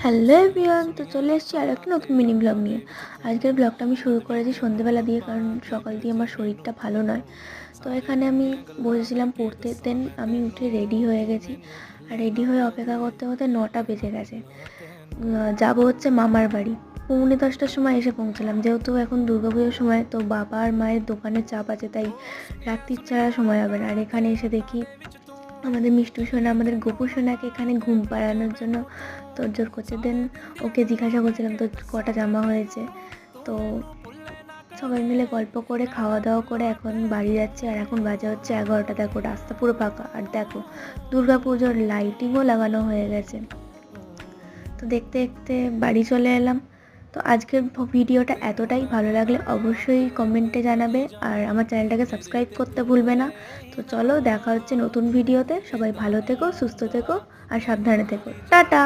Hello everyone, তো চলে এসেছি আর একটা নতুন মিনি ব্লগ নিয়ে। আজকের ব্লগটা আমি শুরু করেছি সন্ধেবেলা দিয়ে, কারণ সকাল দিয়ে আমার শরীরটা ভালো নয়। তো এখানে আমি বসেছিলাম পড়তে, দেন আমি উঠে রেডি হয়ে গেছি। আর রেডি হয়ে অপেক্ষা করতে করতে 9টা বেজে গেছে। যাব হচ্ছে মামার বাড়ি। 9:45টার সময় এসে পৌঁছালাম, যেহেতু এখন দুর্গাপুজোর সময়, তো বাবা আর মায়ের দোকানের চাপ আছে, তাই রাত্রির ছাড়া সময় হবে না। আর এখানে এসে দেখি আমাদের মিষ্টু সোনা, আমাদের গোপু সোনাকে এখানে ঘুম পাড়ানোর জন্য তোড়জোড় করছে। দেন ওকে জিজ্ঞাসা করছিলাম তো কটা জামা হয়েছে। তো সবাই মিলে গল্প করে খাওয়া দাওয়া করে এখন বাড়ি যাচ্ছে। আর এখন বাজে হচ্ছে 11টা। দেখো রাস্তা পুরো ফাঁকা, আর দেখো দুর্গাপুজোর লাইটিংও লাগানো হয়ে গেছে। তো দেখতে দেখতে বাড়ি চলে এলাম। তো আজকের ভিডিওটা এতটাই, ভালো লাগলে অবশ্যই কমেন্টে জানাবে, আর আমার চ্যানেলটাকে সাবস্ক্রাইব করতে ভুলবে না। তো চলো, দেখা হচ্ছে নতুন ভিডিওতে। সবাই ভালো থেকো, সুস্থ থেকো আর সাবধানে থেকো। টাটা।